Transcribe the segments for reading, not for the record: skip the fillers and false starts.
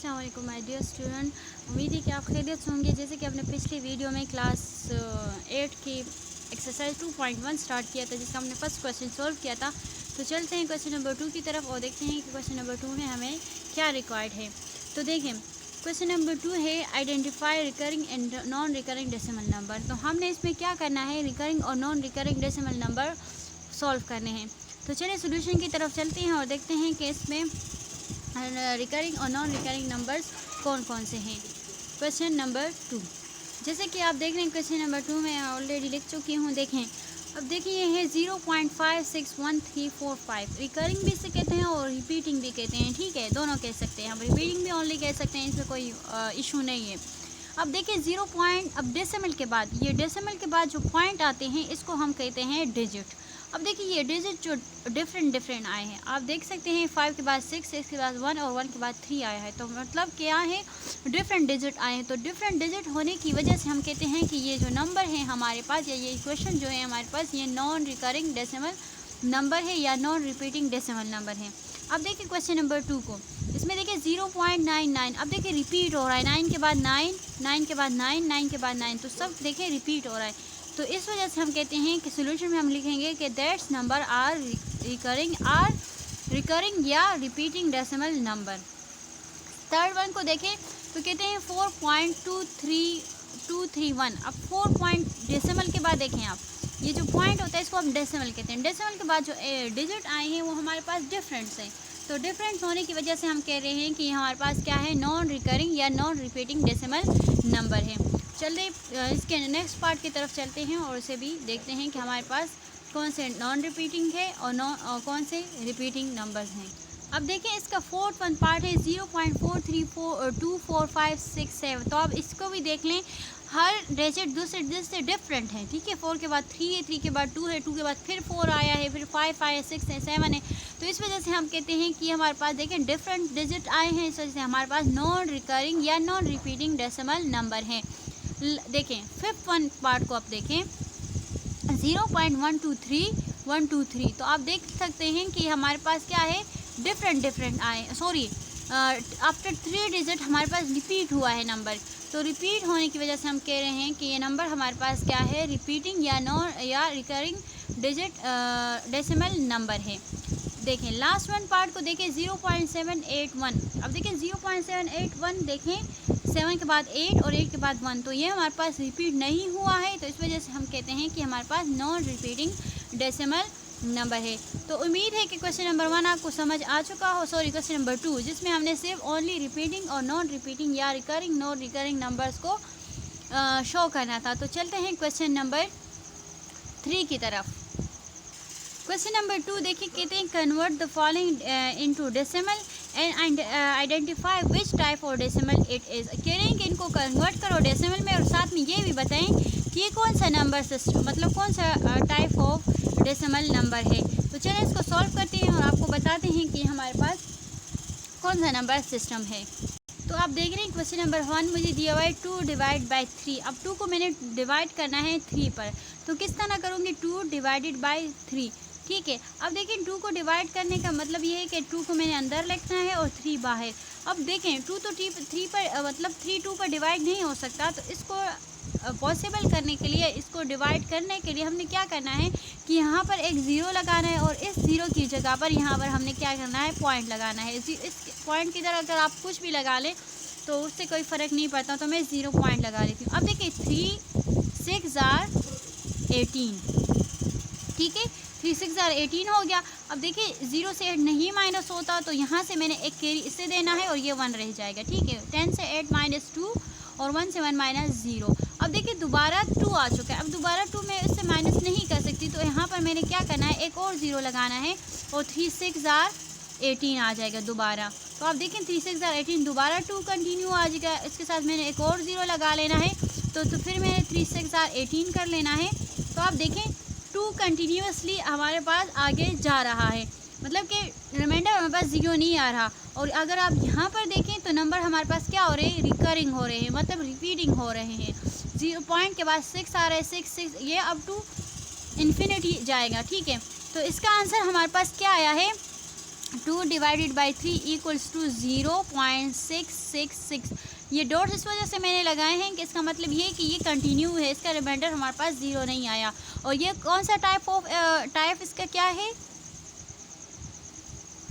अस्सलाम वालेकुम my dear student. उम्मीद है कि आप खैरियत से होंगे। जैसे कि आपने पिछली वीडियो में क्लास 8 की एक्सरसाइज 2.1 स्टार्ट किया था, जिसका हमने फर्स्ट क्वेश्चन सॉल्व किया था। तो चलते हैं क्वेश्चन नंबर 2 की तरफ और देखते हैं कि क्वेश्चन नंबर 2 में हमें क्या रिक्वायर्ड है। तो देखें, क्वेश्चन नंबर 2 है identify recurring and non recurring decimal number. तो हमने इसमें क्या करना है, रिकरिंग और non recurring decimal number solve करने हैं। तो चलिए सोल्यूशन की तरफ चलते हैं और देखते हैं कि इसमें रिकरिंग और नॉन रिकरिंग नंबर्स कौन कौन से हैं। क्वेश्चन नंबर 2, जैसे कि आप देख रहे हैं क्वेश्चन नंबर 2 में ऑलरेडी लिख चुकी हूँ। देखें, अब देखिए ये है 0.561345। रिकरिंग भी इसे कहते हैं और रिपीटिंग भी कहते हैं, ठीक है, दोनों कह सकते हैं। हम रिपीटिंग भी ओनली कह सकते हैं, इसमें कोई इशू नहीं है। अब देखिए 0 पॉइंट, अब डेसिमल के बाद, ये डेसिमल के बाद जो पॉइंट आते हैं इसको हम कहते हैं डिजिट। अब देखिए ये डिजिट जो डिफरेंट आए हैं, आप देख सकते हैं 5 के बाद 6, 6 के बाद 1 और 1 के बाद 3 आया है। तो मतलब क्या है, डिफरेंट डिजिट आए हैं। तो डिफरेंट डिजिट होने की वजह से हम कहते हैं कि ये जो नंबर है हमारे पास, या ये इक्वेशन जो है हमारे पास, ये नॉन रिकरिंग डेसिमल नंबर है या नॉन रिपीटिंग डेसिमल नंबर है। अब देखिए क्वेश्चन नंबर 2 को, इसमें देखिए 0.99। अब देखिए रिपीट हो रहा है, 9 के बाद 9, 9 के बाद 9, 9 के बाद 9, तो सब देखिए रिपीट हो रहा है। तो इस वजह से हम कहते हैं कि सोल्यूशन में हम लिखेंगे कि दैट्स नंबर आर रिकरिंग या repeating decimal number. Third one को देखें तो कहते हैं 4.23231। अब 4 पॉइंट डेसिमल के बाद देखें आप, ये जो पॉइंट होता है इसको हम डेसिमल कहते हैं। डेसिमल के बाद जो डिजिट आए हैं वो हमारे पास डिफरेंट्स हैं। तो डिफरेंट होने की वजह से हम कह रहे हैं कि हमारे पास क्या है, नॉन रिकरिंग या नॉन रिपीटिंग डेसिमल नंबर है। चलिए इसके नेक्स्ट पार्ट की तरफ चलते हैं और उसे भी देखते हैं कि हमारे पास कौन से नॉन रिपीटिंग है और कौन से रिपीटिंग नंबर्स हैं। अब देखिए इसका फोर्थ वन पार्ट है 0.4342567। तो आप इसको भी देख लें, हर डिजिट दूसरे डिजिट से डिफरेंट है, ठीक है। 4 के बाद 3 है, 3 के बाद 2 है, 2 के बाद फिर 4 आया है, फिर 5 आया, 6 है, 7 है। तो इस वजह से हम कहते हैं कि हमारे पास देखें डिफरेंट डिजिट आए हैं, इस वजह से हमारे पास नॉन रिकरिंग या नॉन रिपीटिंग डेसिमल नंबर हैं। देखें फिफ्थ वन पार्ट को आप देखें 0.123123। तो आप देख सकते हैं कि हमारे पास क्या है, डिफरेंट आए, सॉरी आफ्टर 3 डिजिट हमारे पास रिपीट हुआ है नंबर। तो रिपीट होने की वजह से हम कह रहे हैं कि ये नंबर हमारे पास क्या है, रिपीटिंग या नॉन या रिकरिंग डिजिट डेसिमल नंबर है। देखें लास्ट वन पार्ट को देखें 0.781। अब देखें 0.781, देखें 7 के बाद 8 और 8 के बाद 1, तो ये हमारे पास रिपीट नहीं हुआ है। तो इस वजह से हम कहते हैं कि हमारे पास नॉन रिपीटिंग डेसिमल नंबर है। तो उम्मीद है कि क्वेश्चन नंबर 1 आपको समझ आ चुका हो, सॉरी क्वेश्चन नंबर 2, जिसमें हमने सिर्फ ओनली रिपीटिंग और नॉन रिपीटिंग या रिकरिंग नॉन रिकरिंग नंबर्स को शो करना था। तो चलते हैं क्वेश्चन नंबर 3 की तरफ। क्वेश्चन नंबर 2 देखिए, कहते हैं convert the following into decimal and identify which type of decimal it is. कह रहे हैं कि इनको कन्वर्ट करो डेसिमल में और साथ में ये भी बताएं कि ये कौन सा नंबर सिस्टम, मतलब कौन सा टाइप ऑफ डेसिमल नंबर है। तो चलिए इसको सॉल्व करते हैं और आपको बताते हैं कि हमारे पास कौन सा नंबर सिस्टम है। तो आप देख रहे हैं क्वेश्चन नंबर 1 मुझे दिया हुआ है 2 डिवाइड बाई 3। अब 2 को मैंने डिवाइड करना है 3 पर, तो किस तरह करूँगी, 2 डिवाइडेड बाई 3, ठीक है। अब देखिए 2 को डिवाइड करने का मतलब ये है कि 2 को मैंने अंदर लिखना है और 3 बाहर। अब देखें 2 तो 3 पर मतलब 3 2 पर डिवाइड नहीं हो सकता। तो इसको पॉसिबल करने के लिए, इसको डिवाइड करने के लिए हमने क्या करना है कि यहाँ पर एक ज़ीरो लगाना है और इस ज़ीरो की जगह पर यहाँ पर हमने क्या करना है, पॉइंट लगाना है। इस पॉइंट की तरह अगर आप कुछ भी लगा लें तो उससे कोई फ़र्क नहीं पड़ता। तो मैं 0 पॉइंट लगा लेती हूँ। अब देखिए 3 6 18, ठीक है, 3 6 18 हो गया। अब देखिए 0 से 8 नहीं माइनस होता, तो यहाँ से मैंने एक कैरी इससे देना है और ये 1 रह जाएगा, ठीक है। 10 से 8 माइनस 2 और 1 से 1 माइनस 0। अब देखिए दोबारा 2 आ चुका है। अब दोबारा 2 मैं इससे माइनस नहीं कर सकती, तो यहाँ पर मैंने क्या करना है, एक और 0 लगाना है और 3 6 18 आ जाएगा दोबारा। तो आप देखें 3 6 18 दोबारा 2 कंटिन्यू आ जाएगा, इसके साथ मैंने एक और 0 लगा लेना है। तो फिर मैंने 3 6 18 कर लेना है। तो आप देखें 2 कंटिन्यूसली हमारे पास आगे जा रहा है, मतलब कि रिमाइंडर हमारे पास 0 नहीं आ रहा। और अगर आप यहाँ पर देखें तो नंबर हमारे पास क्या हो रहे हैं, रिकरिंग हो रहे हैं, मतलब रिपीटिंग हो रहे हैं। 0 पॉइंट के बाद 6 आ रहा है, 6 6, ये अप टू इन्फिनिटी जाएगा, ठीक है। तो इसका आंसर हमारे पास क्या आया है, 2 डिवाइडेड बाई 3 इक्वल्स टू 0.666। ये डॉट्स इस वजह से मैंने लगाए हैं कि इसका मतलब ये कि ये कंटिन्यू है, इसका रिमाइंडर हमारे पास 0 नहीं आया। और ये कौन सा टाइप इसका क्या है?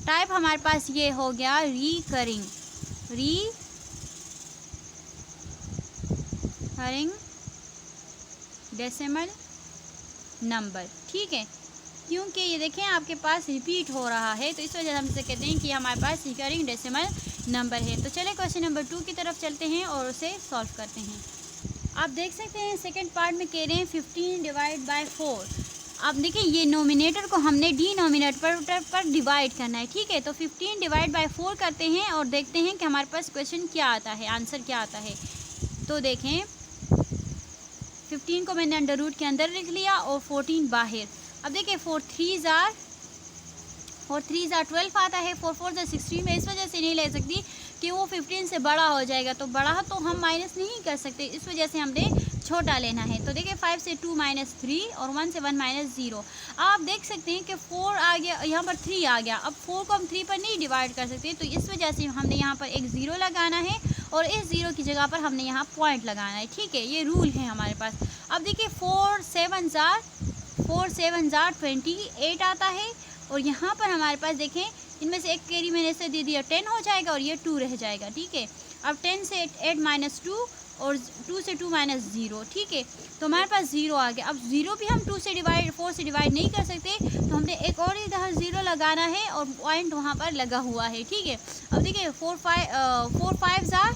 टाइप हमारे पास ये हो गया रिकरिंग डेसिमल नंबर, ठीक है। क्योंकि ये देखें आपके पास रिपीट हो रहा है, तो इस वजह से हम इसे कहते हैं कि हमारे पास रिकरिंग डेसिमल नंबर है। तो चले क्वेश्चन नंबर 2 की तरफ चलते हैं और उसे सॉल्व करते हैं। आप देख सकते हैं सेकंड पार्ट में कह रहे हैं 15 डिवाइड बाय 4। अब देखिए ये नोमिनेटर को हमने डिनोमिनेटर पर डिवाइड करना है, ठीक है। तो 15 डिवाइड बाय 4 करते हैं और देखते हैं कि हमारे पास क्वेश्चन क्या आता है, आंसर क्या आता है। तो देखें 15 को मैंने अंडर रूट के अंदर लिख लिया और 14 बाहर। अब देखिए 4 3 ज़ार 12 आता है, 4 4 ज़ार 16 में इस वजह से नहीं ले सकती कि वो 15 से बड़ा हो जाएगा, तो बड़ा तो हम माइनस नहीं कर सकते, इस वजह से हमने छोटा लेना है। तो देखिए 5 से 2 माइनस 3 और 1 से 1 माइनस 0। आप देख सकते हैं कि 4 आ गया, यहाँ पर 3 आ गया। अब 4 को हम 3 पर नहीं डिवाइड कर सकते, तो इस वजह से हमने यहाँ पर एक 0 लगाना है और इस 0 की जगह पर हमने यहाँ पॉइंट लगाना है, ठीक है। ये रूल है हमारे पास। अब देखिए 4 7 ज़ार 28 आता है और यहाँ पर हमारे पास देखें इनमें से एक कैरी मैंने से दे दिया 10 हो जाएगा और ये 2 रह जाएगा, ठीक है। अब 10 से 8 माइनस 2 और 2 से 2 माइनस 0, ठीक है। तो हमारे पास 0 आ गया। अब 0 भी हम 4 से डिवाइड नहीं कर सकते, तो हमने एक और इधर 0 लगाना है और पॉइंट वहाँ पर लगा हुआ है, ठीक है। अब देखिए 4 5 ज़ार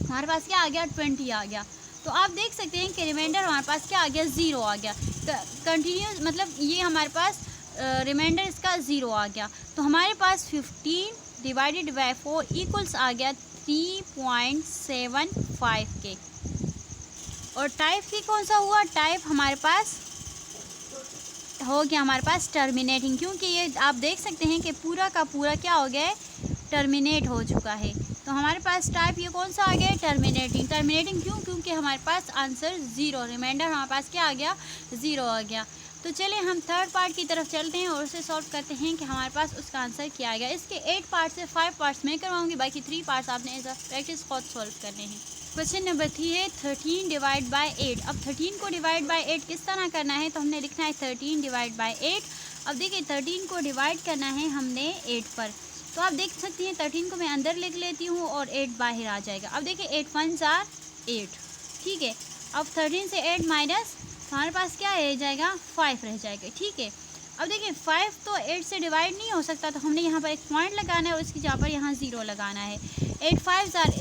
हमारे पास क्या आ गया, 20 आ गया। तो आप देख सकते हैं कि रिमाइंडर हमारे पास क्या आ गया, 0 आ गया। कंटिन्यूस मतलब ये हमारे पास रिमाइंडर इसका 0 आ गया। तो हमारे पास 15 डिवाइडेड बाय 4 इक्वल्स आ गया 3.75 के। और टाइप की कौन सा हुआ, टाइप हमारे पास हो गया हमारे पास टर्मिनेटिंग, क्योंकि ये आप देख सकते हैं कि पूरा का पूरा क्या हो गया है, टर्मिनेट हो चुका है। तो हमारे पास टाइप ये कौन सा आ गया है, टर्मिनेटिंग क्यों, क्योंकि हमारे पास आंसर 0, रिमाइंडर हमारे पास क्या आ गया, 0 आ गया। तो चलिए हम थर्ड पार्ट की तरफ चलते हैं और उसे सॉल्व करते हैं कि हमारे पास उसका आंसर क्या आएगा। इसके 8 पार्ट से 5 पार्ट्स मैं करवाऊंगी, बाकी 3 पार्ट्स आपने एज अ प्रैक्टिस खुद सॉल्व करने हैं। क्वेश्चन नंबर 3 है 13 डिवाइड बाय 8। अब 13 को डिवाइड बाय 8 किस तरह करना है, तो हमने लिखना है 13 डिवाइड बाय 8। अब देखिए 13 को डिवाइड करना है हमने 8 पर, तो आप देख सकती हैं 13 को मैं अंदर लिख लेती हूँ और 8 बाहर आ जाएगा। अब देखिए 8 1 ज़ार 8, ठीक है। अब 13 से 8 माइनस, हमारे पास क्या रह जाएगा, 5 रह जाएगा, ठीक है। अब देखिए 5 तो 8 से डिवाइड नहीं हो सकता, तो हमने यहाँ पर एक पॉइंट लगाना है और उसकी जगह पर यहाँ 0 लगाना है। 8 5 ज़ार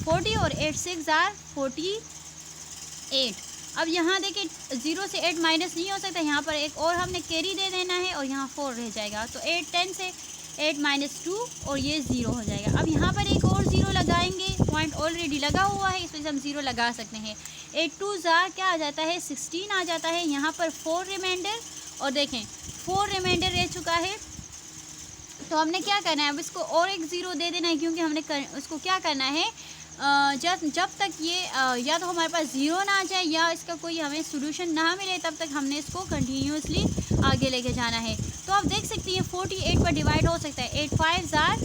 40 और 8 6 ज़ार 48। अब यहाँ देखिए 0 से 8 माइनस नहीं हो सकता, यहाँ पर एक और हमने कैरी दे देना है और यहाँ 4 रह जाएगा। तो 8 10 से 8 माइनस 2 और ये 0 हो जाएगा। अब यहाँ पर एक और 0 लगाएंगे, पॉइंट ऑलरेडी लगा हुआ है, इस वजह से हम 0 लगा सकते हैं। 8 2 ज़ार क्या आ जाता है, 16 आ जाता है। यहाँ पर 4 रिमाइंडर और देखें 4 रिमाइंडर रह चुका है। तो हमने क्या करना है, अब इसको और एक 0 दे देना है, क्योंकि हमने उसको क्या करना है, जब तक ये या तो हमारे पास 0 ना आ जाए या इसका कोई हमें सोल्यूशन ना मिले, तब तक हमने इसको कंटिन्यूसली आगे लेके जाना है। तो आप देख सकती हैं 48 पर डिवाइड हो सकता है, 8 5 ज़ार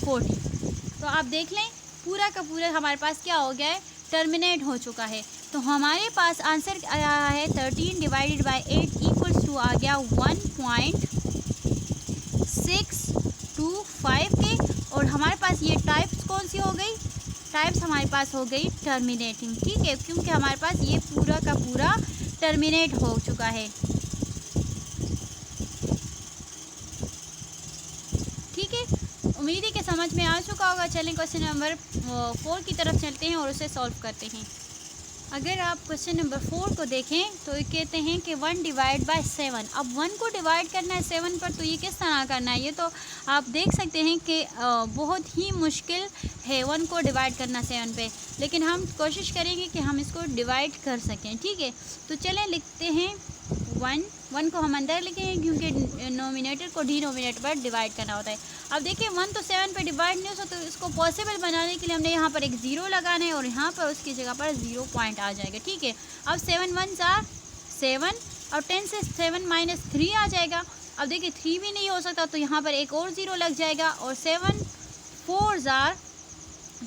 40। तो आप देख लें पूरा का पूरा हमारे पास क्या हो गया है, टर्मिनेट हो चुका है। तो हमारे पास आंसर आया है 13 डिवाइडेड बाय 8 इक्वल्स टू आ गया 1.625 के। और हमारे पास ये टाइप्स कौन सी हो गई, टाइप्स हमारे पास हो गई टर्मिनेटिंग, ठीक है, क्योंकि हमारे पास ये पूरा का पूरा टर्मिनेट हो चुका है, ठीक है। उम्मीद है कि समझ में आ चुका होगा। चलें क्वेश्चन नंबर 4 की तरफ चलते हैं और उसे सॉल्व करते हैं। अगर आप क्वेश्चन नंबर 4 को देखें तो ये कहते हैं कि 1 डिवाइड बाय 7। अब 1 को डिवाइड करना है 7 पर, तो ये किस तरह करना है, ये तो आप देख सकते हैं कि बहुत ही मुश्किल है 1 को डिवाइड करना 7 पे, लेकिन हम कोशिश करेंगे कि हम इसको डिवाइड कर सकें, ठीक है। तो चलें लिखते हैं 1 को हम अंदर लिखेंगे, क्योंकि नोमिनेटर को डिनोमिनेटर पर डिवाइड करना होता है। अब देखिए 1 तो 7 पे डिवाइड नहीं हो सकता, तो इसको पॉसिबल बनाने के लिए हमने यहाँ पर एक 0 लगाना है और यहाँ पर उसकी जगह पर 0 पॉइंट आ जाएगा, ठीक है। अब 7 1 ज़ार 7 और 10 से 7 माइनस 3 आ जाएगा। अब देखिए 3 भी नहीं हो सकता, तो यहाँ पर एक और 0 लग जाएगा और 7 4 जार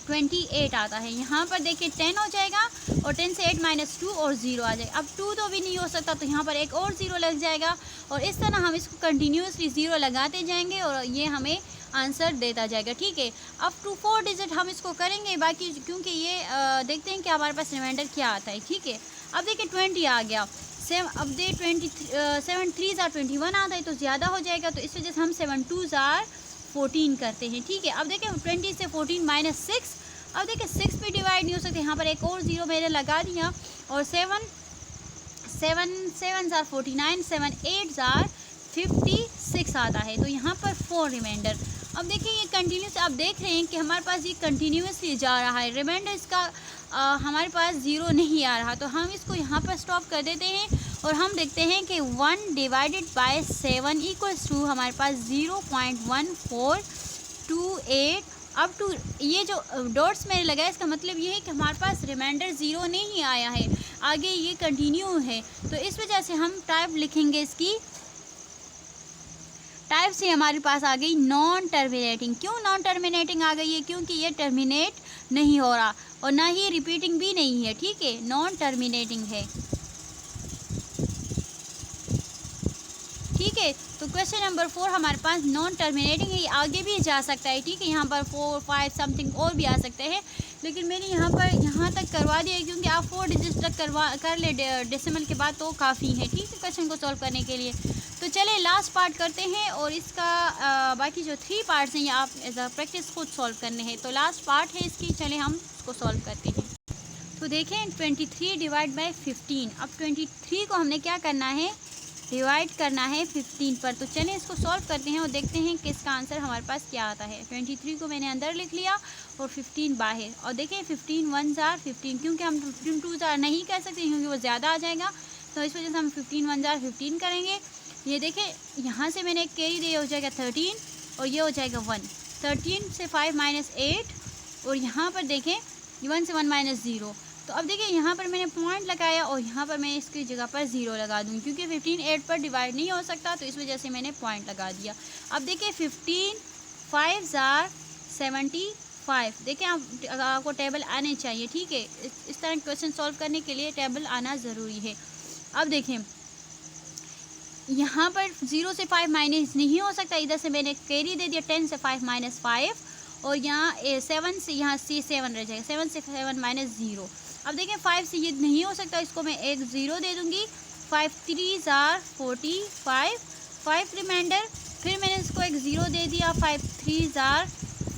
28 आता है। यहाँ पर देखिए 10 हो जाएगा और 10 से 8 माइनस 2 और 0 आ जाएगा। अब 2 तो भी नहीं हो सकता, तो यहाँ पर एक और 0 लग जाएगा और इस तरह हम इसको कंटिन्यूसली 0 लगाते जाएंगे और ये हमें आंसर देता जाएगा। ठीक है, अब टू 4 डिजिट हम इसको करेंगे बाकी, क्योंकि ये देखते हैं कि हमारे पास रिमाइंडर क्या आता है। ठीक है, अब देखिए 20 आ गया। अब दे 7 3 जार 21 आता है, तो ज़्यादा हो जाएगा, तो इस वजह से हम 7 2 जार 14 करते हैं। ठीक है, अब देखिए 20 से 14 माइनस 6, अब देखिए 6 भी डिवाइड नहीं हो सकते, यहाँ पर एक और 0 मैंने लगा दिया और 7 जार 49, 7 8 जार 56 आता है, तो यहाँ पर 4 रिमाइंडर। अब देखिए ये कंटिन्यूस, आप देख रहे हैं कि हमारे पास ये कंटिन्यूसली जा रहा है, रिमाइंडर इसका हमारे पास 0 नहीं आ रहा, तो हम इसको यहाँ पर स्टॉप कर देते हैं और हम देखते हैं कि 1 डिवाइडेड बाय 7 इक्वल्स टू हमारे पास 0.1428। अब टू ये जो डॉट्स मैंने लगाया इसका मतलब ये है कि हमारे पास रिमाइंडर 0 नहीं आया है, आगे ये कंटिन्यू है, तो इस वजह से हम टाइप लिखेंगे इसकी। टाइप से हमारे पास आ गई नॉन टर्मिनेटिंग। क्यों नॉन टर्मिनेटिंग आ गई है? क्योंकि ये टर्मिनेट नहीं हो रहा और ना ही रिपीटिंग भी नहीं है। ठीक है, नॉन टर्मिनेटिंग है। ठीक है, तो क्वेश्चन नंबर 4 हमारे पास नॉन टर्मिनेटिंग है, आगे भी जा सकता है। ठीक है, यहाँ पर 4 5 समथिंग और भी आ सकते हैं, लेकिन मैंने यहाँ तक करवा दिया है क्योंकि आप 4 डिजिट तक कर ले डेसिमल के बाद, तो काफ़ी है। ठीक है, क्वेश्चन को सॉल्व करने के लिए। तो चले लास्ट पार्ट करते हैं और इसका बाकी जो 3 पार्ट्स हैं ये आप एज अ प्रैक्टिस खुद सॉल्व करने हैं। तो लास्ट पार्ट है इसकी, चले हम इसको सॉल्व करते हैं। तो देखें 23 डिवाइड बाई 15। अब 23 को हमने क्या करना है, डिवाइड करना है 15 पर। तो चलें इसको सॉल्व करते हैं और देखते हैं कि इसका आंसर हमारे पास क्या आता है। 23 को मैंने अंदर लिख लिया और 15 बाहर, और देखें 15 1 जार 15, क्योंकि हम 15 2 जार नहीं कर सकते क्योंकि वो ज़्यादा आ जाएगा, तो इस वजह से हम 15 1 जार 15 करेंगे। ये देखें यहाँ से मैंने एक कैरी दिया, हो जाएगा 13 और ये हो जाएगा 1। 13 से 5 माइनस 8 और यहाँ पर देखें 1 से 1 माइनस 0। तो अब देखिए यहाँ पर मैंने पॉइंट लगाया और यहाँ पर मैं इसकी जगह पर 0 लगा दूँ, क्योंकि 15 8 पर डिवाइड नहीं हो सकता, तो इस वजह से मैंने पॉइंट लगा दिया। अब देखिए 15 5 जार 75। देखें आपको टेबल आने चाहिए। ठीक है, इस तरह क्वेश्चन सॉल्व करने के लिए टेबल आना ज़रूरी है। अब देखें यहाँ पर 0 से 5 माइनस नहीं हो सकता, इधर से मैंने कैरी दे दिया 10 से 5 माइनस 5 और यहाँ 7 से यहाँ से 7 रह जाएगा, 7 से 7 माइनस 0। अब देखें 5 से ये नहीं हो सकता, इसको मैं एक 0 दे दूँगी। 5 3 जार 45, 5 रिमाइंडर, फिर मैंने इसको एक 0 दे दिया। 5 3 जार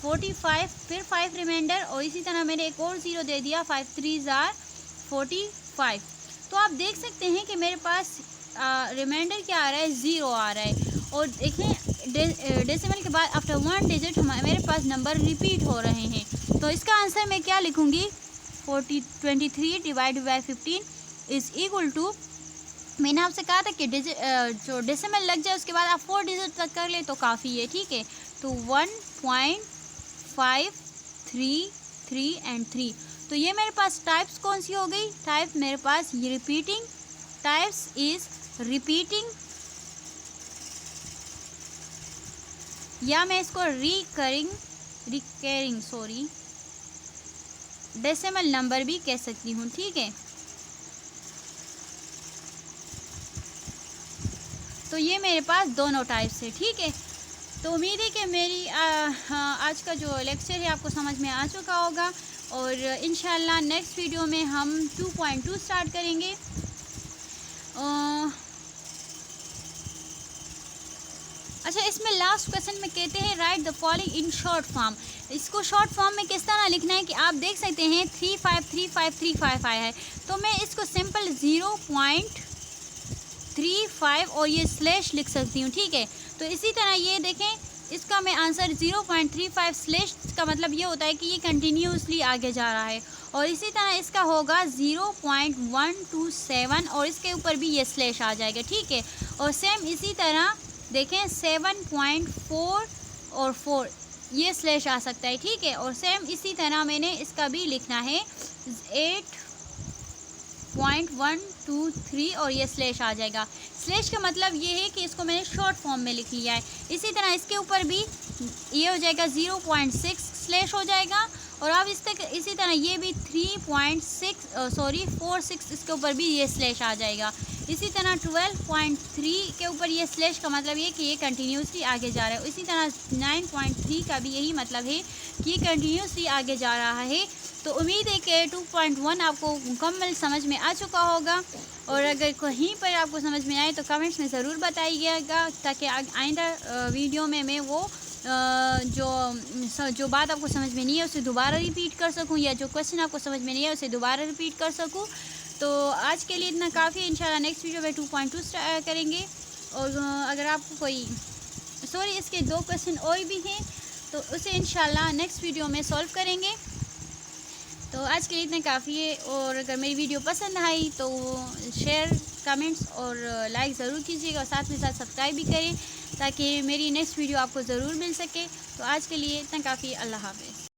45, फिर 5 रिमाइंडर और इसी तरह मैंने एक और 0 दे दिया। 5 3 जार 45। तो आप देख सकते हैं कि मेरे पास रिमाइंडर क्या आ रहा है, 0 आ रहा है। और देखें डेसिमल के बाद आफ्टर 1 डिजिट मेरे पास नंबर रिपीट हो रहे हैं, तो इसका आंसर मैं क्या लिखूँगी, 23 divide by 15 is equal to, मैंने आपसे कहा था कि जो डेसिमल लग जाए उसके बाद आप 4 डिजिट तक कर ले तो काफ़ी है। ठीक है, तो 1.533 एंड 3। तो ये मेरे पास टाइप्स कौन सी हो गई, टाइप मेरे पास ये रिपीटिंग, टाइप्स इज़ रिपीटिंग, या मैं इसको रिकरिंग डेसिमल नंबर भी कह सकती हूँ। ठीक है, तो ये मेरे पास दोनों टाइप्स है। ठीक है, तो उम्मीद है कि मेरी आज का जो लेक्चर है आपको समझ में आ चुका होगा और इंशाल्लाह नेक्स्ट वीडियो में हम 2.2 स्टार्ट करेंगे। अच्छा, इसमें लास्ट क्वेश्चन में कहते हैं right the following in short form. इसको शॉर्ट फॉर्म में किस तरह लिखना है कि आप देख सकते हैं 3535355 है, तो मैं इसको सिंपल 0.35 और ये स्लैश लिख सकती हूँ। ठीक है, तो इसी तरह ये देखें, इसका मैं आंसर 0.35 स्लैश का मतलब ये होता है कि ये कंटिन्यूसली आगे जा रहा है, और इसी तरह इसका होगा 0.127 और इसके ऊपर भी ये स्लैश आ जाएगा। ठीक है, और सेम इसी तरह देखें 7.4 और 4 ये स्लैश आ सकता है। ठीक है, और सेम इसी तरह मैंने इसका भी लिखना है 0.123 और ये स्लैश आ जाएगा। स्लैश का मतलब ये है कि इसको मैंने शॉर्ट फॉर्म में लिख लिया है। इसी तरह इसके ऊपर भी ये हो जाएगा 0.6 स्लैश हो जाएगा, और अब इसी तरह ये भी 46 इसके ऊपर भी ये स्लैश आ जाएगा। इसी तरह 12.3 के ऊपर ये स्लैश का मतलब ये कि ये कंटिन्यूसली आगे जा रहा है। इसी तरह 9.3 का भी यही मतलब है कि ये कंटिन्यूसली आगे जा रहा है। तो उम्मीद है कि 2.1 आपको मुकम्मल समझ में आ चुका होगा, और अगर कहीं पर आपको समझ में आए तो कमेंट्स में ज़रूर बताइएगा, ताकि आइंदा वीडियो में मैं वो जो बात आपको समझ में नहीं है उसे दोबारा रिपीट कर सकूं, या जो क्वेश्चन आपको समझ में नहीं है उसे दोबारा रिपीट कर सकूं। तो आज के लिए इतना काफ़ी है। इंशाल्लाह नेक्स्ट वीडियो में 2.2 करेंगे, और अगर आपको कोई इसके 2 क्वेश्चन और भी हैं तो उसे इंशाल्लाह नेक्स्ट वीडियो में सॉल्व करेंगे। तो आज के लिए इतना काफ़ी है, और अगर मेरी वीडियो पसंद आई तो शेयर, कमेंट्स और लाइक ज़रूर कीजिएगा, और साथ में साथ सब्सक्राइब भी करें ताकि मेरी नेक्स्ट वीडियो आपको ज़रूर मिल सके। तो आज के लिए इतना काफ़ी। अल्लाह हाफ़िज़।